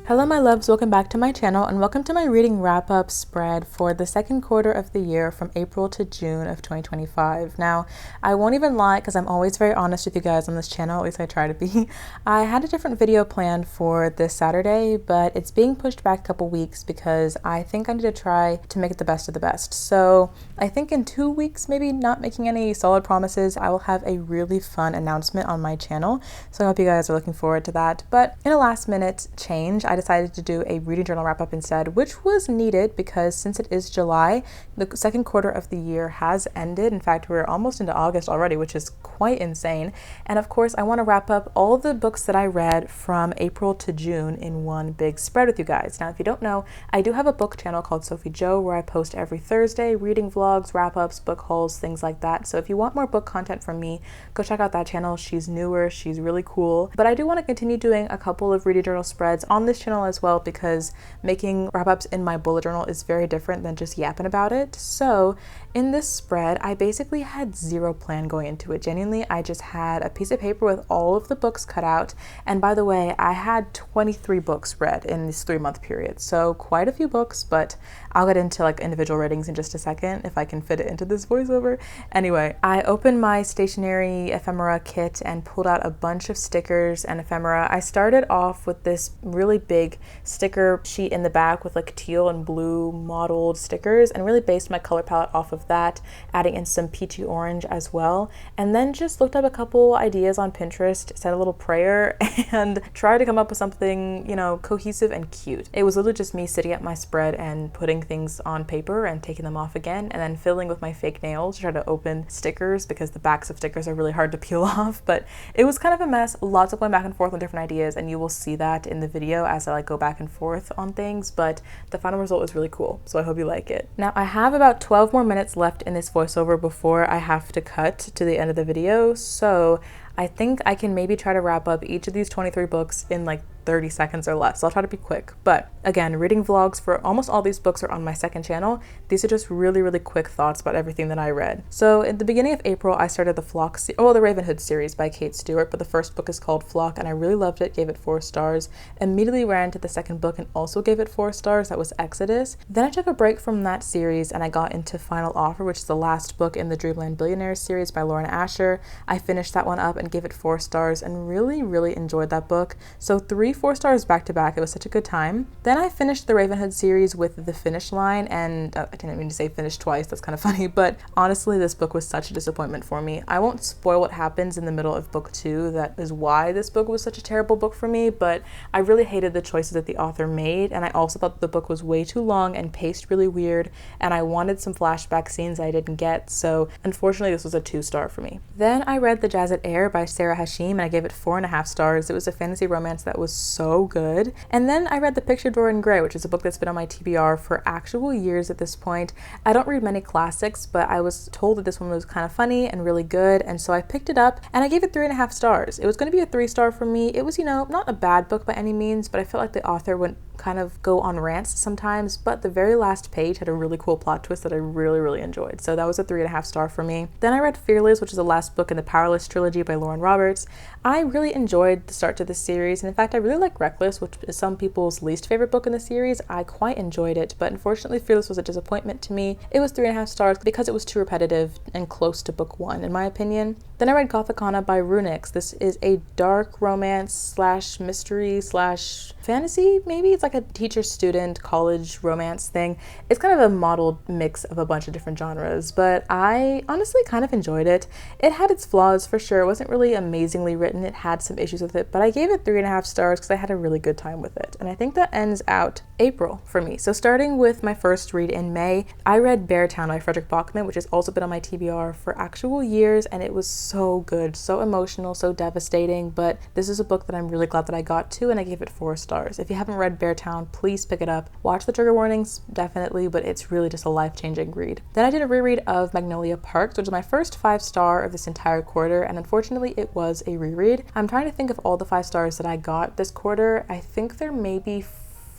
Hello my loves, welcome back to my channel and welcome to my reading wrap-up spread for the second quarter of the year from April to June of 2025. Now, I won't even lie because I'm always very honest with you guys on this channel, at least I try to be. I had a different video planned for this Saturday, but it's being pushed back a couple weeks because I think I need to try to make it the best of the best. So I think in 2 weeks, maybe not making any solid promises, I will have a really fun announcement on my channel. So I hope you guys are looking forward to that. But in a last minute change, I decided to do a reading journal wrap up instead, which was needed because since it is July, the second quarter of the year has ended. In fact, we're almost into August already, which is quite insane. And of course, I want to wrap up all the books that I read from April to June in one big spread with you guys. Now, if you don't know, I do have a book channel called Sophie where I post every Thursday, reading vlogs, wrap-ups, book hauls, things like that. So if you want more book content from me, go check out that channel. She's newer, she's really cool. But I do want to continue doing a couple of reading journal spreads on this channel as well, because making wrap-ups in my bullet journal is very different than just yapping about it. So in this spread, I basically had zero plan going into it. Genuinely, I just had a piece of paper with all of the books cut out. And by the way, I had 23 books read in this 3-month period. So quite a few books, but I'll get into like individual ratings in just a second if I can fit it into this voiceover. Anyway, I opened my stationery ephemera kit and pulled out a bunch of stickers and ephemera. I started off with this really big sticker sheet in the back with like teal and blue mottled stickers, and really based my color palette off of that, adding in some peachy orange as well. And then just looked up a couple ideas on Pinterest, said a little prayer, and tried to come up with something, you know, cohesive and cute. It was literally just me sitting at my spread and putting things on paper and taking them off again, and then filling with my fake nails to try to open stickers because the backs of stickers are really hard to peel off. But it was kind of a mess, lots of going back and forth on different ideas, and you will see that in the video as I like go back and forth on things, but the final result is really cool, so I hope you like it. Now, I have about 12 more minutes left in this voiceover before I have to cut to the end of the video, so I think I can maybe try to wrap up each of these 23 books in like 30 seconds or less. So I'll try to be quick. But again, reading vlogs for almost all these books are on my second channel. These are just really quick thoughts about everything that I read. So at the beginning of April, I started the Ravenhood series by Kate Stewart, but the first book is called Flock and I really loved it, gave it 4 stars. Immediately ran to the second book and also gave it 4 stars. That was Exodus. Then I took a break from that series and I got into Final Offer, which is the last book in the Dreamland Billionaires series by Lauren Asher. I finished that one up and gave it 4 stars and really enjoyed that book. So 4 stars back to back. It was such a good time. Then I finished the Ravenhood series with The Finish Line, and I didn't mean to say finish twice, that's kind of funny, but honestly this book was such a disappointment for me. I won't spoil what happens in the middle of book 2, that is why this book was such a terrible book for me, but I really hated the choices that the author made, and I also thought the book was way too long and paced really weird, and I wanted some flashback scenes I didn't get, so unfortunately this was a 2-star for me. Then I read The Jazzed Air by Sarah Hashim and I gave it 4.5 stars. It was a fantasy romance that was so good. And then I read The Picture Dorian Gray, which is a book that's been on my TBR for actual years at this point. I don't read many classics, but I was told that this one was kind of funny and really good, and so I picked it up and I gave it 3.5 stars. It was going to be a 3-star for me. It was, you know, not a bad book by any means, but I felt like the author would kind of go on rants sometimes, but the very last page had a really cool plot twist that I really enjoyed. So that was a 3.5 star for me. Then I read Fearless, which is the last book in the Powerless trilogy by Lauren Roberts. I really enjoyed the start to this series, and in fact I really like Reckless, which is some people's least favorite book in the series. I quite enjoyed it, but unfortunately Fearless was a disappointment to me. It was 3.5 stars because it was too repetitive and close to book 1 in my opinion. Then I read Gothicana by Runix. This is a dark romance slash mystery slash fantasy, maybe? It's like a teacher-student college romance thing. It's kind of a modeled mix of a bunch of different genres, but I honestly kind of enjoyed it. It had its flaws for sure. It wasn't really amazingly written. It had some issues with it, but I gave it 3.5 stars because I had a really good time with it. And I think that ends out April for me. So starting with my first read in May, I read Beartown by Frederick Bachman, which has also been on my TBR for actual years, and it was so good, so emotional, so devastating, but this is a book that I'm really glad that I got to, and I gave it 4 stars. If you haven't read Beartown, please pick it up. Watch the trigger warnings, definitely, but it's really just a life-changing read. Then I did a reread of Magnolia Parks, which is my first 5-star of this entire quarter, and unfortunately it was a reread. I'm trying to think of all the 5 stars that I got this quarter. I think there may be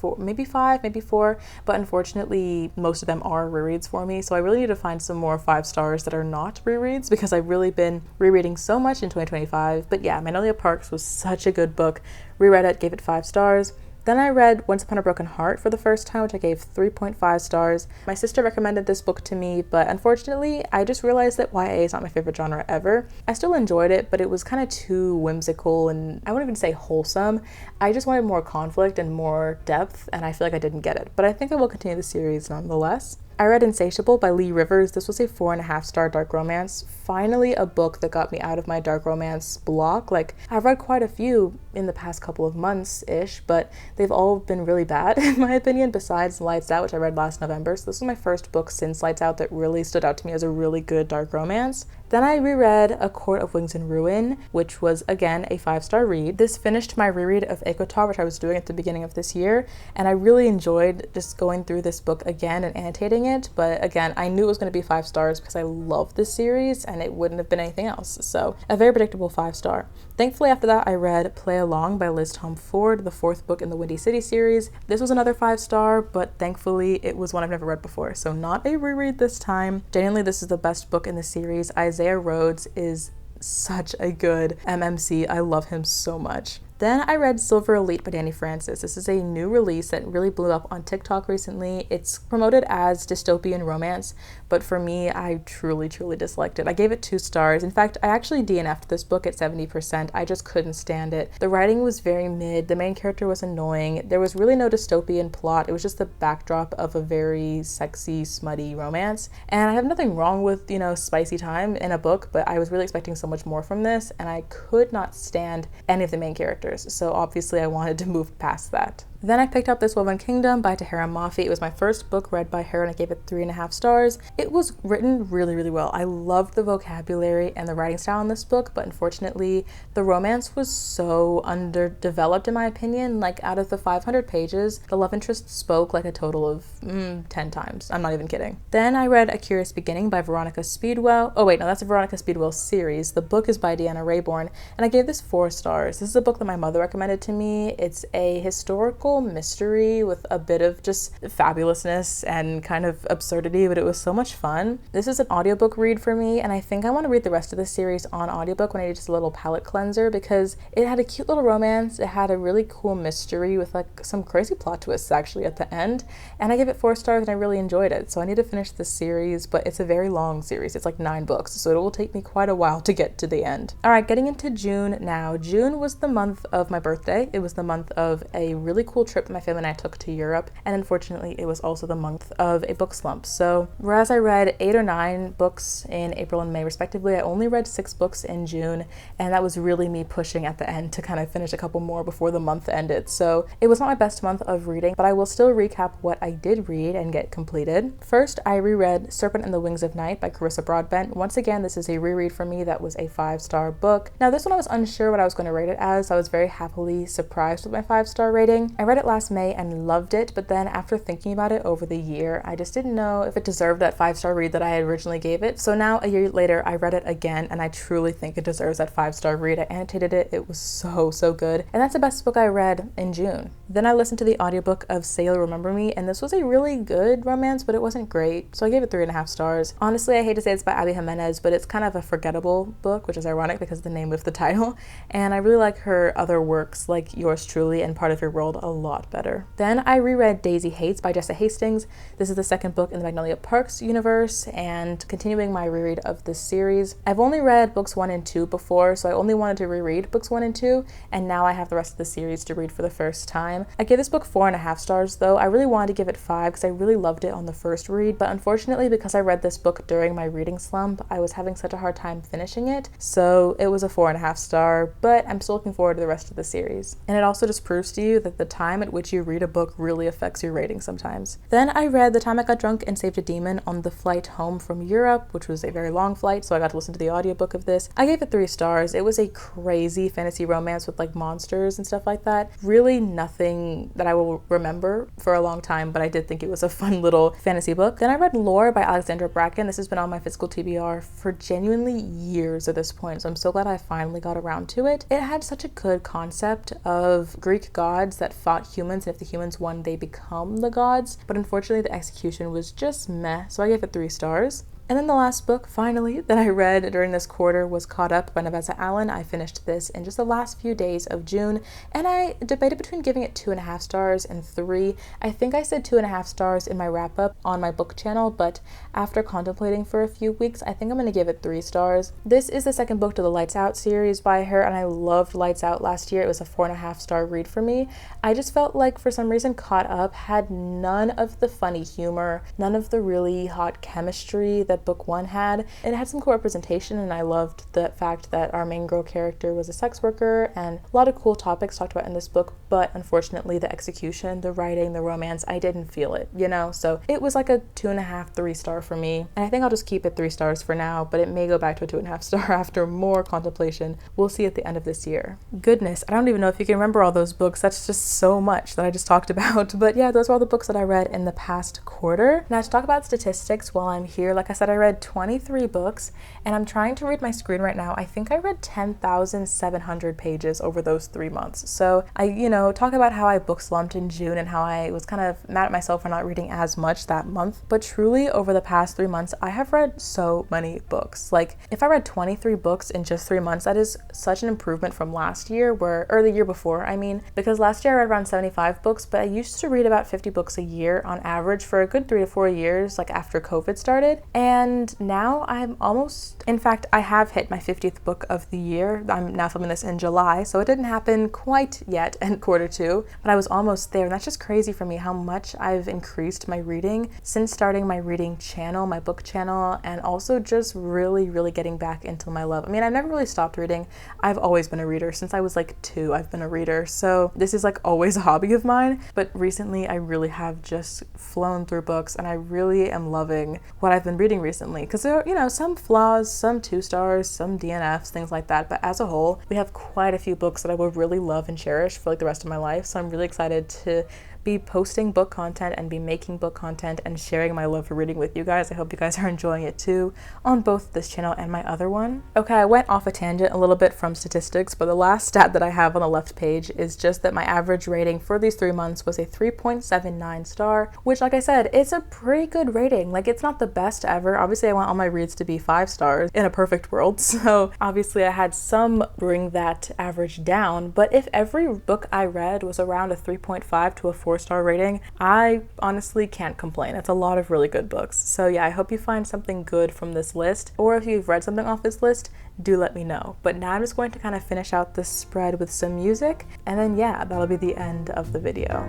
4, maybe 5, maybe 4, but unfortunately most of them are rereads for me, so I really need to find some more 5 stars that are not rereads because I've really been rereading so much in 2025. But yeah, Magnolia Parks was such a good book. Reread it, gave it 5 stars. Then I read Once Upon a Broken Heart for the first time, which I gave 3.5 stars. My sister recommended this book to me, but unfortunately, I just realized that YA is not my favorite genre ever. I still enjoyed it, but it was kind of too whimsical and I wouldn't even say wholesome. I just wanted more conflict and more depth, and I feel like I didn't get it. But I think I will continue the series nonetheless. I read Insatiable by Lee Rivers. This was a 4.5-star dark romance. Finally, a book that got me out of my dark romance block. Like, I've read quite a few in the past couple of months-ish, but they've all been really bad in my opinion, besides Lights Out, which I read last November. So this was my first book since Lights Out that really stood out to me as a really good dark romance. Then I reread A Court of Wings and Ruin, which was, again, a 5-star read. This finished my reread of Ekotar, which I was doing at the beginning of this year, and I really enjoyed just going through this book again and annotating it. But again, I knew it was going to be 5 stars because I love this series and it wouldn't have been anything else. So a very predictable 5-star. Thankfully, after that, I read Play Along by Liz Tom Ford, the 4th book in the Windy City series. This was another 5-star, but thankfully it was one I've never read before, so not a reread this time. Genuinely, this is the best book in the series. Isaiah Rhodes is such a good MMC. I love him so much. Then I read Silver Elite by Danny Francis. This is a new release that really blew up on TikTok recently. It's promoted as dystopian romance, but for me, I truly disliked it. I gave it 2 stars. In fact, I actually DNF'd this book at 70%. I just couldn't stand it. The writing was very mid. The main character was annoying. There was really no dystopian plot. It was just the backdrop of a very sexy, smutty romance. And I have nothing wrong with, spicy time in a book, but I was really expecting so much more from this, and I could not stand any of the main characters. So obviously I wanted to move past that. Then I picked up This Woven Kingdom by Tahira Mafi. It was my first book read by her and I gave it 3.5 stars. It was written really well. I loved the vocabulary and the writing style in this book, but unfortunately the romance was so underdeveloped in my opinion. Like, out of the 500 pages, the love interest spoke like a total of 10 times. I'm not even kidding. Then I read A Curious Beginning by Veronica Speedwell. Oh wait, no, that's a Veronica Speedwell series. The book is by Deanna Rayborn, and I gave this 4 stars. This is a book that my mother recommended to me. It's a historical mystery with a bit of just fabulousness and kind of absurdity, but it was so much fun. This is an audiobook read for me, and I think I want to read the rest of the series on audiobook when I need just a little palate cleanser, because it had a cute little romance. It had a really cool mystery with like some crazy plot twists actually at the end, and I gave it 4 stars and I really enjoyed it. So I need to finish this series, but it's a very long series. It's like 9 books, so it will take me quite a while to get to the end. All right, getting into June now. June was the month of my birthday. It was the month of a really cool trip my family and I took to Europe, and unfortunately it was also the month of a book slump. So whereas I read 8 or 9 books in April and May respectively, I only read 6 books in June, and that was really me pushing at the end to kind of finish a couple more before the month ended. So it was not my best month of reading, but I will still recap what I did read and get completed. First, I reread Serpent and the Wings of Night by Carissa Broadbent. Once again, this is a reread for me. That was a 5-star book. Now this one I was unsure what I was going to rate it as, so I was very happily surprised with my 5-star rating. I read it last May and loved it, but then after thinking about it over the year, I just didn't know if it deserved that 5-star read that I originally gave it. So now a year later, I read it again, and I truly think it deserves that 5-star read. I annotated it. It was so good, and that's the best book I read in June. Then I listened to the audiobook of Say You'll Remember Me, and this was a really good romance, but it wasn't great, so I gave it 3.5 stars. Honestly, I hate to say it's by Abby Jimenez, but it's kind of a forgettable book, which is ironic because of the name of the title, and I really like her other works like Yours Truly and Part of Your World a lot better. Then I reread Daisy Hates by Jessa Hastings. This is the 2nd book in the Magnolia Parks universe, and continuing my reread of this series. I've only read books 1 and 2 before, so I only wanted to reread books 1 and 2, and now I have the rest of the series to read for the first time. I gave this book 4.5 stars though. I really wanted to give it 5 because I really loved it on the first read, but unfortunately because I read this book during my reading slump, I was having such a hard time finishing it, so it was a 4.5 star, but I'm still looking forward to the rest of the series. And it also just proves to you that the time at which you read a book really affects your rating sometimes. Then I read The Time I Got Drunk and Saved a Demon on the flight home from Europe, which was a very long flight, so I got to listen to the audiobook of this. I gave it 3 stars. It was a crazy fantasy romance with like monsters and stuff like that. Really nothing that I will remember for a long time, but I did think it was a fun little fantasy book. Then I read Lore by Alexandra Bracken. This has been on my physical TBR for genuinely years at this point, so I'm so glad I finally got around to it. It had such a good concept of Greek gods that fought humans, and if the humans won, they become the gods, but unfortunately the execution was just meh, so I gave it 3 stars. And then the last book, finally, that I read during this quarter was Caught Up by Nevessa Allen. I finished this in just the last few days of June, and I debated between giving it 2.5 stars and 3. I think I said 2.5 stars in my wrap-up on my book channel, but after contemplating for a few weeks, I think I'm going to give it 3 stars. This is the second book to the Lights Out series by her, and I loved Lights Out last year. It was a 4.5 star read for me. I just felt like for some reason Caught Up had none of the funny humor, none of the really hot chemistry that book 1 had. It had some cool representation, and I loved the fact that our main girl character was a sex worker, and a lot of cool topics talked about in this book, but unfortunately the execution, the writing, the romance, I didn't feel it, you know? So it was like a 2.5, 3 star for me, and I think I'll just keep it 3 stars for now, but it may go back to a 2.5 star after more contemplation. We'll see at the end of this year. Goodness, I don't even know if you can remember all those books. That's just so much that I just talked about. But yeah, those are all the books that I read in the past quarter. Now to talk about statistics while I'm here, like I said, I read 23 books, and I'm trying to read my screen right now. I think I read 10,700 pages over those 3 months. So I, talk about how I book slumped in June and how I was kind of mad at myself for not reading as much that month. But truly over the past 3 months, I have read so many books. Like if I read 23 books in just 3 months, that is such an improvement from last year, or the year before, because last year I read around 75 books, but I used to read about 50 books a year on average for a good 3 to 4 years, like after COVID started. And now I'm almost, in fact, I have hit my 50th book of the year. I'm now filming this in July, so it didn't happen quite yet in quarter 2, but I was almost there. And that's just crazy for me how much I've increased my reading since starting my reading channel, my book channel, and also just really, really getting back into my love. I've never really stopped reading. I've always been a reader. Since I was like 2, I've been a reader. So this is like always a hobby of mine, but recently I really have just flown through books, and I really am loving what I've been reading recently, because there are, some flaws, some 2 stars, some DNFs, things like that, but as a whole, we have quite a few books that I will really love and cherish for like the rest of my life. So I'm really excited to be posting book content and be making book content and sharing my love for reading with you guys. I hope you guys are enjoying it too on both this channel and my other one. Okay, I went off a tangent a little bit from statistics, but the last stat that I have on the left page is just that my average rating for these 3 months was a 3.79 star, which, like I said, it's a pretty good rating. Like, it's not the best ever. Obviously, I want all my reads to be 5 stars in a perfect world, so obviously I had some bring that average down, but if every book I read was around a 3.5 to a 4-star rating, I honestly can't complain. It's a lot of really good books. So yeah, I hope you find something good from this list, or if you've read something off this list, do let me know. But now I'm just going to kind of finish out this spread with some music, and then yeah, that'll be the end of the video.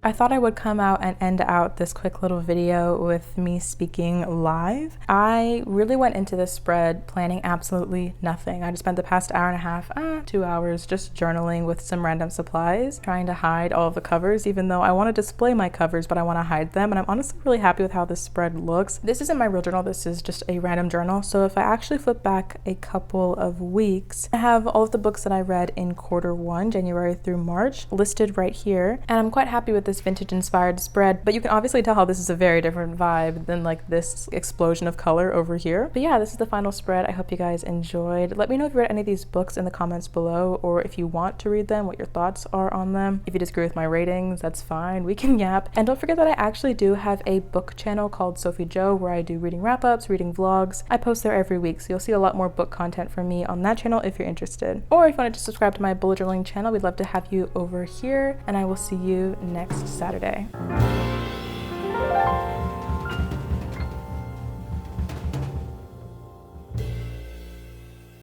I thought I would come out and end out this quick little video with me speaking live. I really went into this spread planning absolutely nothing. I just spent the past hour and a half, 2 hours, just journaling with some random supplies, trying to hide all of the covers, even though I want to display my covers, but I want to hide them. And I'm honestly really happy with how this spread looks. This isn't my real journal. This is just a random journal. So if I actually flip back a couple of weeks, I have all of the books that I read in quarter 1, January through March, listed right here. And I'm quite happy with this this vintage inspired spread, but you can obviously tell how this is a very different vibe than like this explosion of color over here. But yeah, this is the final spread. I hope you guys enjoyed. Let me know if you read any of these books in the comments below, or if you want to read them, what your thoughts are on them. If you disagree with my ratings, that's fine, we can yap. And don't forget that I actually do have a book channel called Sophie Joe, where I do reading wrap-ups, reading vlogs. I post there every week, so you'll see a lot more book content from me on that channel if you're interested. Or if you wanted to subscribe to my bullet journaling channel, we'd love to have you over here, and I will see you next Saturday.